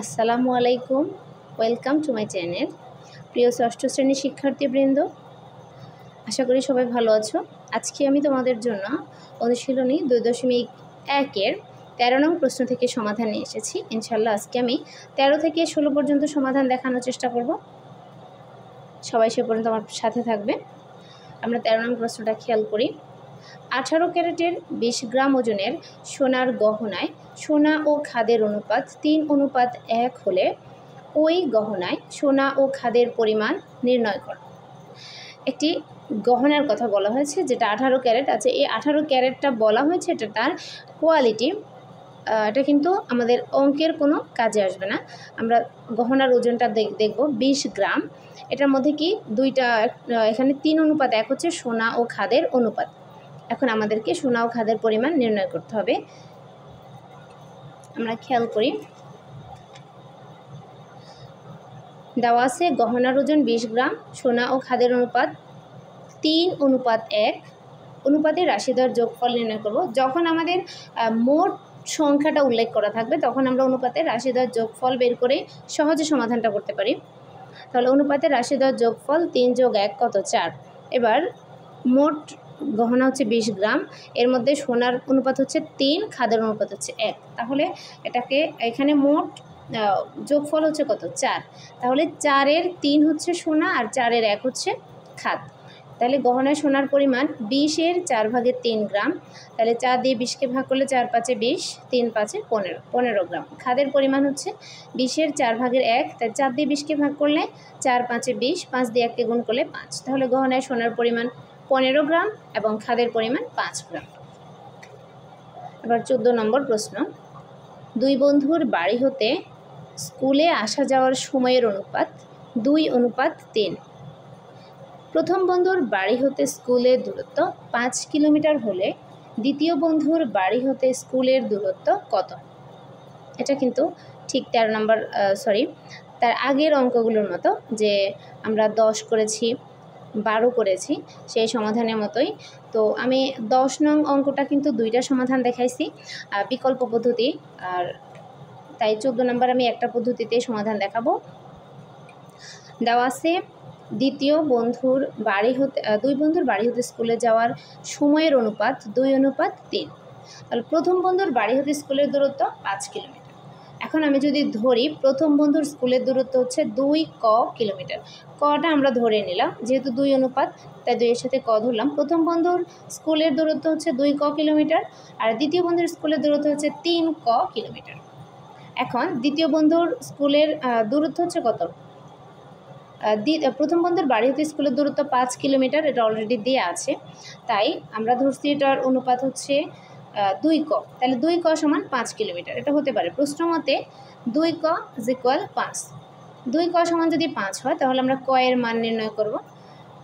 আসসালামু আলাইকুম, welcome to my channel. প্রিয় ষষ্ঠ শ্রেণীর শিক্ষার্থীবৃন্দ, আশা করি সবাই ভালো আছো। আজকে আমি তোমাদের জন্য অনুশীলনী 2.1-এর 13 নং প্রশ্ন থেকে সমাধান নিয়ে এসেছি। ইনশাল্লাহ আজকে আমি 13 থেকে 16 পর্যন্ত সমাধান দেখানোর চেষ্টা করব। সবাই সে পর্যন্ত আমার সাথে থাকবে। আমরা 13 নং প্রশ্নটা খেয়াল করি। 18 ক্যারেটের 20 গ্রাম ওজনের সোনার গহনায় সোনা ও খাদের অনুপাত 3:1 হলে ওই গহনায় সোনা ও খাদের পরিমাণ নির্ণয় করো। একটি গহনার কথা বলা হয়েছে যেটা 18 ক্যারেট আছে। এই 18 ক্যারেটটা বলা হয়েছে, এটা তার কোয়ালিটি। এটা কিন্তু আমাদের অঙ্কের কোনো কাজে আসবে না। আমরা গহনার ওজনটা দেখব 20 গ্রাম। এটার মধ্যে কি দুইটা, এখানে 3:1 হচ্ছে সোনা ও খাদের অনুপাত। এখন আমাদেরকে সোনা ও খাদের পরিমাণ নির্ণয় করতে হবে। আমরা খেয়াল করি, দেওয়া আছে গহনার ওজন 20 গ্রাম, সোনা ও খাদের অনুপাত 3:1 অনুপাতে রাশিদ্বয়ের যোগফল নির্ণয় করব। যখন আমাদের মোট সংখ্যাটা উল্লেখ করা থাকবে তখন আমরা অনুপাতের রাশিদ্বয়ের যোগফল বের করে সহজে সমাধানটা করতে পারি। তাহলে অনুপাতের রাশিদ্বয়ের যোগফল 3 + 1 কত? 4। এবার মোট গহনা হচ্ছে 20 গ্রাম, এর মধ্যে সোনার অনুপাত হচ্ছে 3, খাদের অনুপাত হচ্ছে 1। তাহলে এটাকে এখানে মোট যোগফল হচ্ছে কত? 4। তাহলে 4-এর 3 হচ্ছে সোনা আর 4-এর 1 হচ্ছে খাদ। তাহলে গহনায় সোনার পরিমাণ 20-এর 4/3 গ্রাম। তাহলে 4 দিয়ে 20কে ভাগ করলে 4 × 5 = 20, 3 × 5 = 15 গ্রাম। খাদের পরিমাণ হচ্ছে 20-এর 4/1, তাই 4 দিয়ে 20কে ভাগ করলে 4 × 5 = 20, 5 দিয়ে 1কে গুণ করলে 5। তাহলে গহনায় সোনার পরিমাণ 15 গ্রাম এবং খাদের পরিমাণ 5 গ্রাম। এবার 14 নম্বর প্রশ্ন। দুই বন্ধুর বাড়ি হতে স্কুলে আসা যাওয়ার সময়ের অনুপাত 2:3। প্রথম বন্ধুর বাড়ি হতে স্কুলের দূরত্ব 5 কিলোমিটার হলে দ্বিতীয় বন্ধুর বাড়ি হতে স্কুলের দূরত্ব কত? এটা কিন্তু ঠিক 13 নম্বর তার আগের অঙ্কগুলোর মতো, যে আমরা 10 করেছি, 12 করেছি, সেই সমাধানের মতোই। তো আমি 10 নং অঙ্কটা কিন্তু 2টা সমাধান দেখাইছি বিকল্প পদ্ধতি, আর তাই 14 নম্বর আমি একটা পদ্ধতিতে সমাধান দেখাবো। দেওয়া আছে দুই বন্ধুর বাড়ি হতে স্কুলে যাওয়ার সময়ের অনুপাত 2:3। তাহলে প্রথম বন্ধুর বাড়ি হতে স্কুলের দূরত্ব 5 কিলোমিটার। এখন আমি যদি ধরি প্রথম বন্ধুর স্কুলের দূরত্ব হচ্ছে 2 কিলোমিটার, কটা আমরা ধরে নিলাম, যেহেতু 2:, তাই 2-এর সাথে ক ধরলাম। প্রথম বন্ধুর স্কুলের দূরত্ব হচ্ছে 2 কিলোমিটার আর দ্বিতীয় বন্ধুর স্কুলের দূরত্ব হচ্ছে 3 কিলোমিটার। এখন দ্বিতীয় বন্ধুর স্কুলের দূরত্ব হচ্ছে কত? প্রথম বন্ধুর বাড়ি হতে স্কুলের দূরত্ব 5 কিলোমিটার, এটা অলরেডি দেওয়া আছে, তাই আমরা ধরছি এটার অনুপাত হচ্ছে 2 তাহলে 2 = 5 কিলোমিটার। এটা হতে পারে প্রশ্ন মতে 2 = 5। 2 যদি 5 হয় তাহলে আমরা ক এর মান নির্ণয় করব।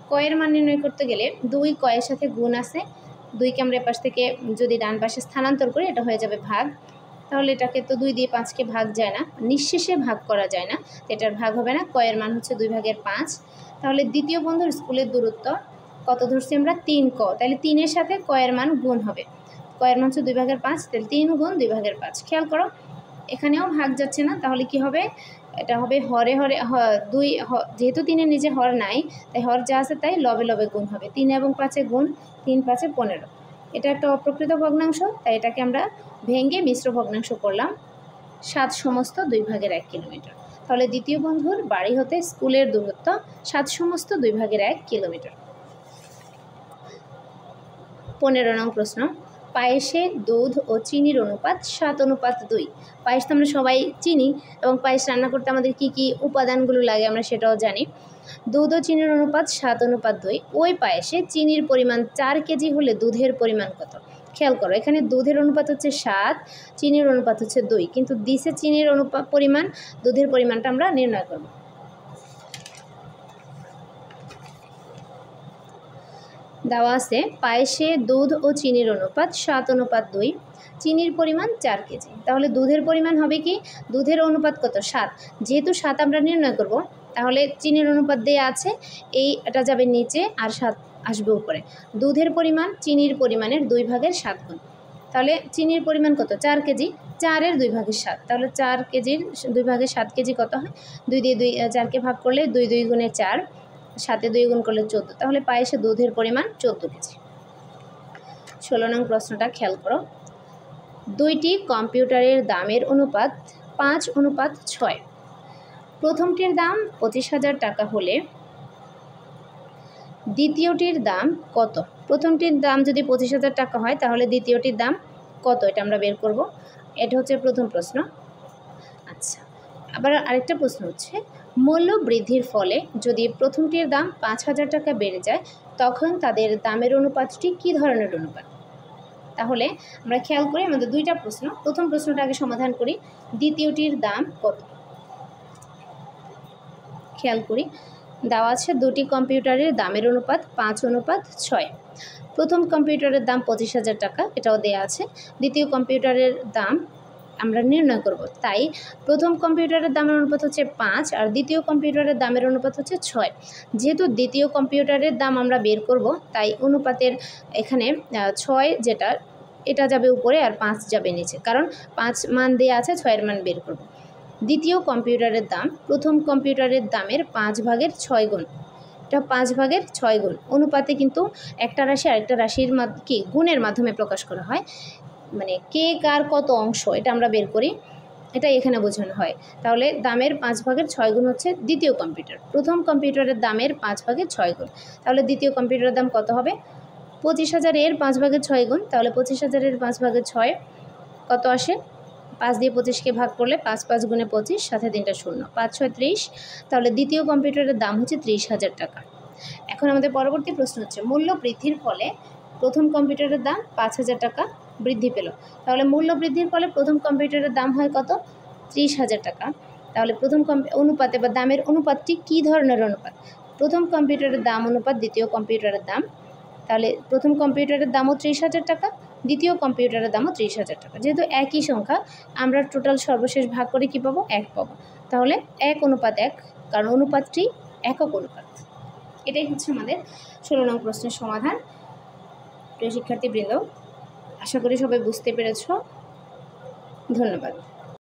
ক এর মান নির্ণয় করতে গেলে 2 ক এর সাথে গুণ আছে, 2কে আমরা এপাশ থেকে যদি ডান পাশে স্থানান্তর করি এটা হয়ে যাবে ভাগ। তাহলে এটাকে তো 2 দিয়ে 5কে ভাগ যায় না, নিঃশেষে ভাগ করা যায় না, এটার ভাগ হবে না। ক এর মান হচ্ছে 2/5। তাহলে দ্বিতীয় বন্ধুর স্কুলের দূরত্ব কত ধরছি আমরা? 3 তাহলে 3-এর সাথে ক এর মান গুণ হবে। ক এর মান হচ্ছে 2/5, তাহলে 3 × 2/5। খেয়াল করো এখানেও ভাগ যাচ্ছে না, তাহলে কি হবে? এটা হবে হরে হরে 2, যেহেতু 3-এর নিচে হর নাই তাই হর যা আছে তাই লবে লবে গুণ হবে। 3 এবং 5-এ গুণ, 3 × 5 = 15। এটা একটা অপ্রকৃত ভগ্নাংশ, তাই এটাকে আমরা ভেঙে মিশ্র ভগ্নাংশ করলাম। 7/2 কিলোমিটার। তাহলে দ্বিতীয় বন্ধুর বাড়ি হতে স্কুলের দূরত্ব 7/2 কিলোমিটার। 15 নং প্রশ্ন। পায়েসে দুধ ও চিনির অনুপাত 7:2। পায়েস তো আমরা সবাই চিনি, এবং পায়েস রান্না করতে আমাদের কি কি উপাদানগুলো লাগে আমরা সেটাও জানি। দুধ ও চিনির অনুপাত 7:2। ওই পায়েসে চিনির পরিমাণ 4 কেজি হলে দুধের পরিমাণ কত? খেয়াল করো এখানে দুধের অনুপাত হচ্ছে 7, চিনির অনুপাত হচ্ছে 2, কিন্তু দিছে চিনির পরিমাণ, দুধের পরিমাণটা আমরা নির্ণয় করব। দেওয়া আছে পায়েসে দুধ ও চিনির অনুপাত 7:2, চিনির পরিমাণ 4 কেজি। তাহলে দুধের পরিমাণ হবে কি? দুধের অনুপাত কত? 7। যেহেতু 7 আমরা নির্ণয় করব, তাহলে চিনির অনুপাত দেয়া আছে, এটা যাবে নিচে আর 7 আসবে উপরে। দুধের পরিমাণ চিনির পরিমাণের 2/7 গুণ। তাহলে চিনির পরিমাণ কত? 4 কেজি, 4-এর 2/7, তাহলে 4 কেজির 2/7 কেজি কত হয়? 2 দিয়ে 4কে ভাগ করলে 2 2 গুণে 4, 7-এ 2 গুণ করলে 14, তাহলে পায়েসে দুধের পরিমাণ 14 কেজি। 16 নং প্রশ্নটা খেয়াল করো। দুইটি কম্পিউটারের দামের অনুপাত 5:6। প্রথমটির দাম 25,000 টাকা হলে দ্বিতীয়টির দাম কত? প্রথমটির দাম যদি 25,000 টাকা হয় তাহলে দ্বিতীয়টির দাম কত? এটা আমরা বের করব। এটা হচ্ছে প্রথম প্রশ্ন। আচ্ছা, আবার আরেকটা প্রশ্ন হচ্ছে, মূল্য বৃদ্ধির ফলে যদি প্রথমটির দাম 5,000 টাকা বেড়ে যায় তখন তাদের দামের অনুপাতটি কী ধরনের অনুপাত? তাহলে আমরা খেয়াল করি আমাদের দুইটা প্রশ্ন। প্রথম প্রশ্নটা আগে সমাধান করি, দ্বিতীয়টির দাম কত? খেয়াল করি, দেওয়া আছে দুটি কম্পিউটারের দামের অনুপাত 5:6। প্রথম কম্পিউটারের দাম 25,000 টাকা, এটাও দেওয়া আছে। দ্বিতীয় কম্পিউটারের দাম আমরা নির্ণয় করব, তাই প্রথম কম্পিউটারের দামের অনুপাত হচ্ছে 5 আর দ্বিতীয় কম্পিউটারের দামের অনুপাত হচ্ছে 6। যেহেতু দ্বিতীয় কম্পিউটারের দাম আমরা বের করব, তাই অনুপাতের এখানে 6 যেটা এটা যাবে উপরে আর 5 যাবে নিচে, কারণ 5 মান দেওয়া আছে, 6-এর মান বের করব। দ্বিতীয় কম্পিউটারের দাম প্রথম কম্পিউটারের দামের 5/6 গুণ, এটা 5/6 গুণ। অনুপাতে কিন্তু একটা রাশি আরেকটা রাশির কি গুণের মাধ্যমে প্রকাশ করা হয়, মানে কে কার কত অংশ এটা আমরা বের করি, এটাই এখানে বোঝানো হয়। তাহলে দামের 5/6 গুণ হচ্ছে দ্বিতীয় কম্পিউটার, প্রথম কম্পিউটারের দামের 5/6 গুণ। তাহলে দ্বিতীয় কম্পিউটারের দাম কত হবে? 25,000-এর 5/6 গুণ, তাহলে 25,000-এর 5/6 কত আসে? 5 দিয়ে 25কে ভাগ করলে 5 5 গুণে 25, সাথে 3টা শূন্য, 5 6 30। তাহলে দ্বিতীয় কম্পিউটারের দাম হচ্ছে 30,000 টাকা। এখন আমাদের পরবর্তী প্রশ্ন হচ্ছে, মূল্য বৃদ্ধির ফলে প্রথম কম্পিউটারের দাম 5,000 টাকা বৃদ্ধি পেল, তাহলে মূল্য বৃদ্ধির ফলে প্রথম কম্পিউটারের দাম হয় কত? 30,000 টাকা। তাহলে প্রথম অনুপাতে বা দামের অনুপাতটি কী ধরনের অনুপাত? প্রথম কম্পিউটারের দাম অনুপাত দ্বিতীয় কম্পিউটারের দাম। তাহলে প্রথম কম্পিউটারের দামও 30,000 টাকা, দ্বিতীয় কম্পিউটারের দামও 30,000 টাকা। যেহেতু একই সংখ্যা, আমরা টোটাল সর্বশেষ ভাগ করে কী পাবো? 1 পাবো। তাহলে 1:1, কারণ অনুপাতটি একক অনুপাত। এটাই হচ্ছে আমাদের 16 নং প্রশ্নের সমাধান। প্রিয় শিক্ষার্থীবৃন্দ, আশা করি সবাই বুঝতে পেরেছ। ধন্যবাদ।